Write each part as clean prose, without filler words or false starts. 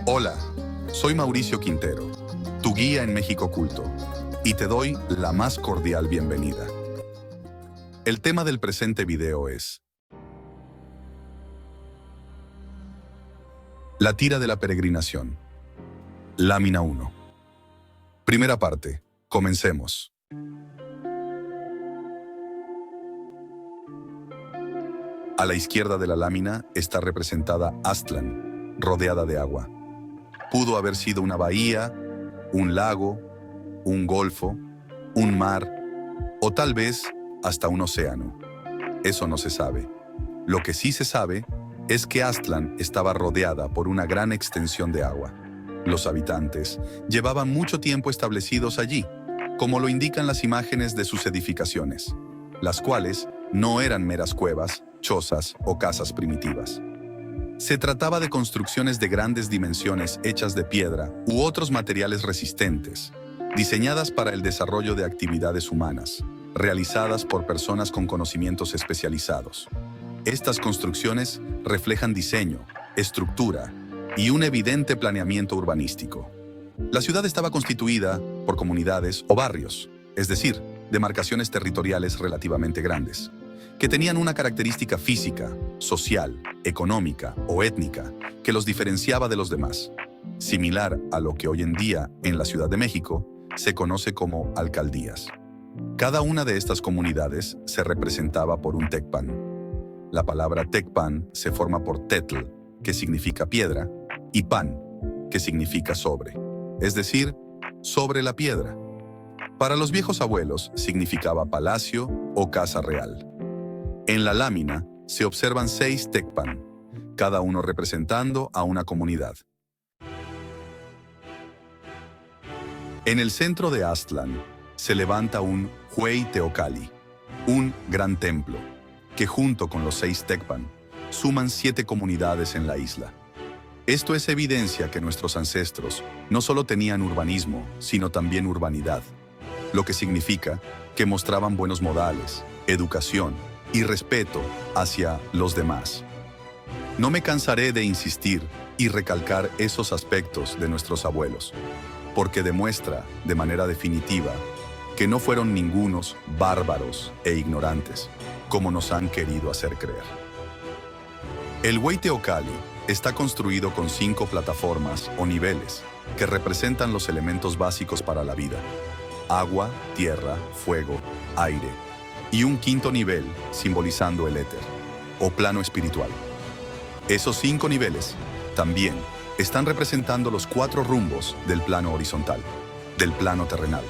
Hola, soy Mauricio Quintero, tu guía en México Oculto, y te doy la más cordial bienvenida. El tema del presente video es la tira de la peregrinación, lámina 1. Primera parte, comencemos. A la izquierda de la lámina está representada Aztlán, rodeada de agua. Pudo haber sido una bahía, un lago, un golfo, un mar o tal vez hasta un océano. Eso no se sabe. Lo que sí se sabe es que Aztlán estaba rodeada por una gran extensión de agua. Los habitantes llevaban mucho tiempo establecidos allí, como lo indican las imágenes de sus edificaciones, las cuales no eran meras cuevas, chozas o casas primitivas. Se trataba de construcciones de grandes dimensiones hechas de piedra u otros materiales resistentes, diseñadas para el desarrollo de actividades humanas, realizadas por personas con conocimientos especializados. Estas construcciones reflejan diseño, estructura y un evidente planeamiento urbanístico. La ciudad estaba constituida por comunidades o barrios, es decir, demarcaciones territoriales relativamente grandes, que tenían una característica física, social, económica o étnica que los diferenciaba de los demás, similar a lo que hoy en día en la Ciudad de México se conoce como alcaldías. Cada una de estas comunidades se representaba por un tecpan. La palabra tecpan se forma por tetl, que significa piedra, y pan, que significa sobre, es decir, sobre la piedra. Para los viejos abuelos significaba palacio o casa real. En la lámina se observan 6 tecpan, cada uno representando a una comunidad. En el centro de Aztlán se levanta un Hueyteocalli, un gran templo, que junto con los 6 tecpan suman 7 comunidades en la isla. Esto es evidencia que nuestros ancestros no solo tenían urbanismo, sino también urbanidad, lo que significa que mostraban buenos modales, educación y respeto hacia los demás. No me cansaré de insistir y recalcar esos aspectos de nuestros abuelos, porque demuestra de manera definitiva que no fueron ningunos bárbaros e ignorantes, como nos han querido hacer creer. El Hueyteocalli está construido con 5 plataformas o niveles que representan los elementos básicos para la vida: agua, tierra, fuego, aire, y un 5.º nivel simbolizando el éter, o plano espiritual. Esos 5 niveles también están representando los 4 rumbos del plano horizontal, del plano terrenal: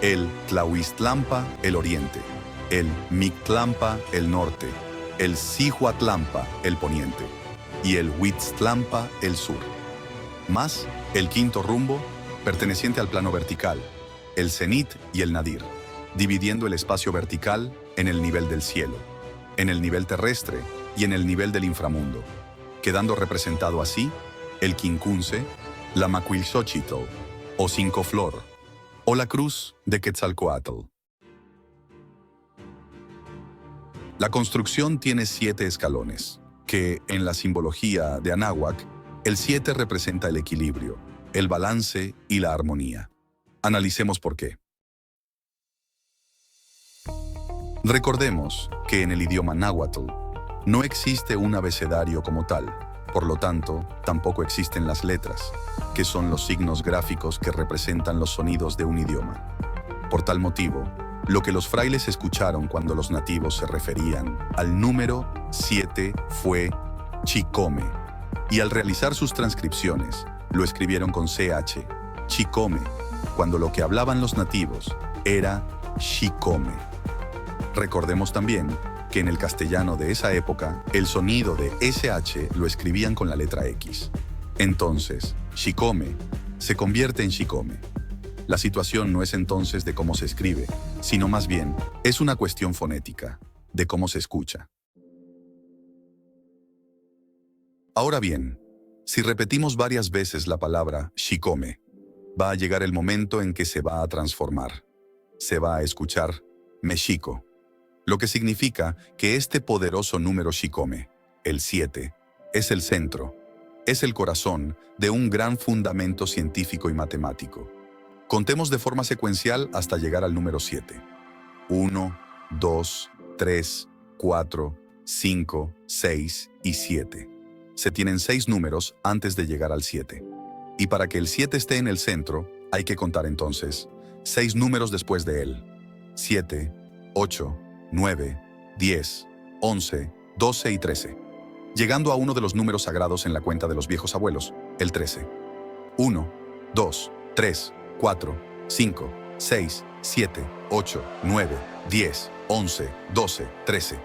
el Tlahuiztlampa, el oriente; el Mictlampa, el norte; el Cihuatlampa, el poniente; y el Huitztlampa, el sur. Más el 5.º rumbo, perteneciente al plano vertical, el cenit y el nadir, dividiendo el espacio vertical en el nivel del cielo, en el nivel terrestre y en el nivel del inframundo, quedando representado así el quincunce, la macuilxochitl, o 5 flor, o la cruz de Quetzalcoatl. La construcción tiene 7 escalones, que, en la simbología de Anáhuac, el 7 representa el equilibrio, el balance y la armonía. Analicemos por qué. Recordemos que en el idioma náhuatl no existe un abecedario como tal, por lo tanto, tampoco existen las letras, que son los signos gráficos que representan los sonidos de un idioma. Por tal motivo, lo que los frailes escucharon cuando los nativos se referían al número 7 fue chicome, y al realizar sus transcripciones, lo escribieron con CH, chicome, cuando lo que hablaban los nativos era xicome. Recordemos también que en el castellano de esa época, el sonido de SH lo escribían con la letra X. Entonces, xicome se convierte en xicome. La situación no es entonces de cómo se escribe, sino más bien es una cuestión fonética, de cómo se escucha. Ahora bien, si repetimos varias veces la palabra xicome, va a llegar el momento en que se va a transformar. Se va a escuchar mexico, lo que significa que este poderoso número xicome, el 7, es el centro, Es el corazón de un gran fundamento científico y matemático. Contemos de forma secuencial hasta llegar al número 7. 1, 2, 3, 4, 5, 6 y 7. Se tienen 6 números antes de llegar al 7. Y para que el 7 esté en el centro, hay que contar entonces 6 números después de él. 7, 8, 9, 10, 11, 12 y 13. Llegando a uno de los números sagrados en la cuenta de los viejos abuelos, el 13. 1, 2, 3, 4, 5, 6, 7, 8, 9, 10, 11, 12, 13.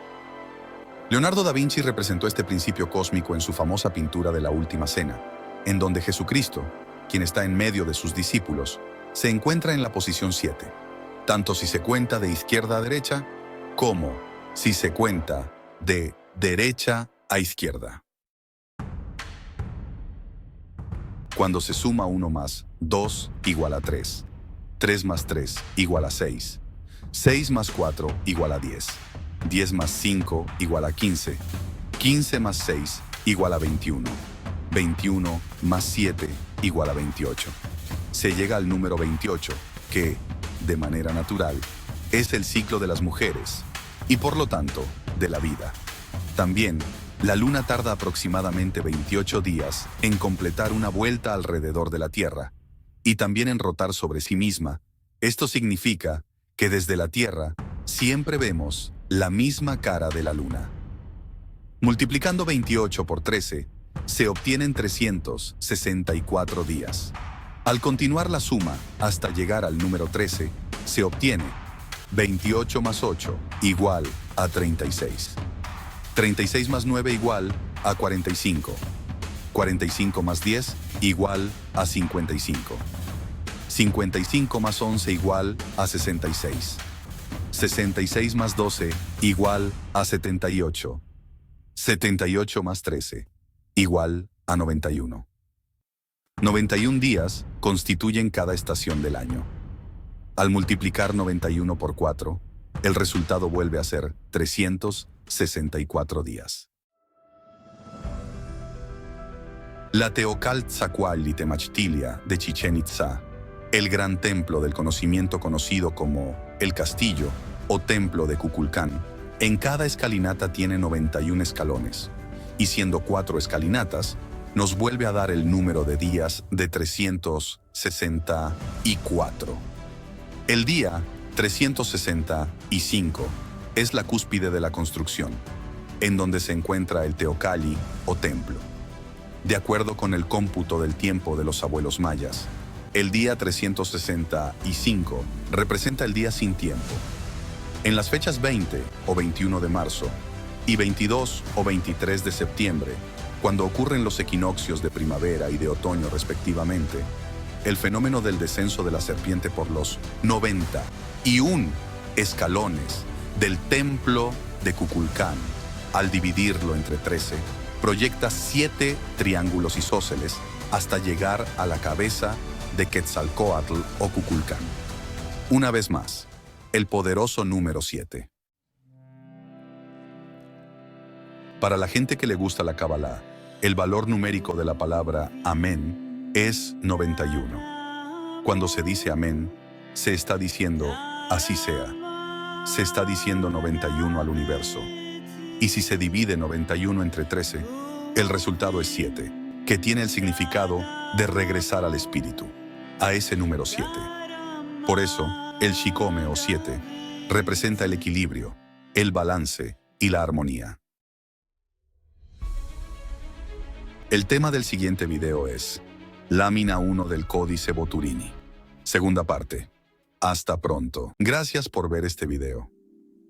Leonardo da Vinci representó este principio cósmico en su famosa pintura de la Última Cena, en donde Jesucristo, quien está en medio de sus discípulos, se encuentra en la posición 7, tanto si se cuenta de izquierda a derecha, como si se cuenta de derecha a izquierda. Cuando se suma 1 más 2 igual a 3, 3 más 3 igual a 6, 6 más 4 igual a 10, 10 más 5 igual a 15, 15 más 6 igual a 21, 21 más 7 igual a 28. Se llega al número 28, que, de manera natural, es el ciclo de las mujeres y por lo tanto, de la vida. También, la Luna tarda aproximadamente 28 días en completar una vuelta alrededor de la Tierra y también en rotar sobre sí misma. Esto significa que desde la Tierra siempre vemos la misma cara de la Luna. Multiplicando 28 por 13, se obtienen 364 días. Al continuar la suma hasta llegar al número 13, se obtiene 28 más 8 igual a 36. 36 más 9 igual a 45. 45 más 10 igual a 55. 55 más 11 igual a 66. 66 más 12 igual a 78. 78 más 13 igual a 91. 91 días constituyen cada estación del año. Al multiplicar 91 por 4, el resultado vuelve a ser 364 días. La Teocaltzacualli Temachtilia de Chichén Itzá, el gran templo del conocimiento conocido como el Castillo o Templo de Kukulcán, en cada escalinata tiene 91 escalones, y siendo 4 escalinatas, nos vuelve a dar el número de días de 364. El día 365 es la cúspide de la construcción, en donde se encuentra el Teocalli o templo. De acuerdo con el cómputo del tiempo de los abuelos mayas, el día 365 representa el día sin tiempo. En las fechas 20 o 21 de marzo y 22 o 23 de septiembre, cuando ocurren los equinoccios de primavera y de otoño respectivamente, el fenómeno del descenso de la serpiente por los 91 escalones del templo de Kukulcán, al dividirlo entre 13, proyecta 7 triángulos isósceles hasta llegar a la cabeza de Quetzalcóatl o Kukulcán. Una vez más, el poderoso número 7. Para la gente que le gusta la Kabbalah, el valor numérico de la palabra amén es 91. Cuando se dice amén, se está diciendo así sea. Se está diciendo 91 al universo. Y si se divide 91 entre 13, el resultado es 7, que tiene el significado de regresar al espíritu, a ese número 7. Por eso, el Shikome o 7 representa el equilibrio, el balance y la armonía. El tema del siguiente video es Lámina 1 del Códice Boturini. Segunda parte. Hasta pronto. Gracias por ver este video.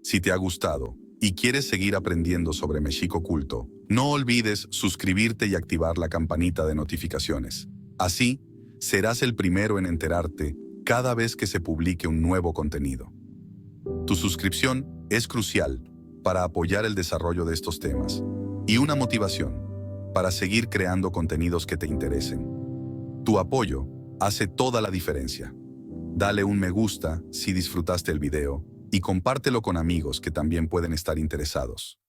Si te ha gustado y quieres seguir aprendiendo sobre Mexico Oculto, no olvides suscribirte y activar la campanita de notificaciones. Así, serás el primero en enterarte cada vez que se publique un nuevo contenido. Tu suscripción es crucial para apoyar el desarrollo de estos temas y una motivación para seguir creando contenidos que te interesen. Tu apoyo hace toda la diferencia. Dale un me gusta si disfrutaste el video y compártelo con amigos que también pueden estar interesados.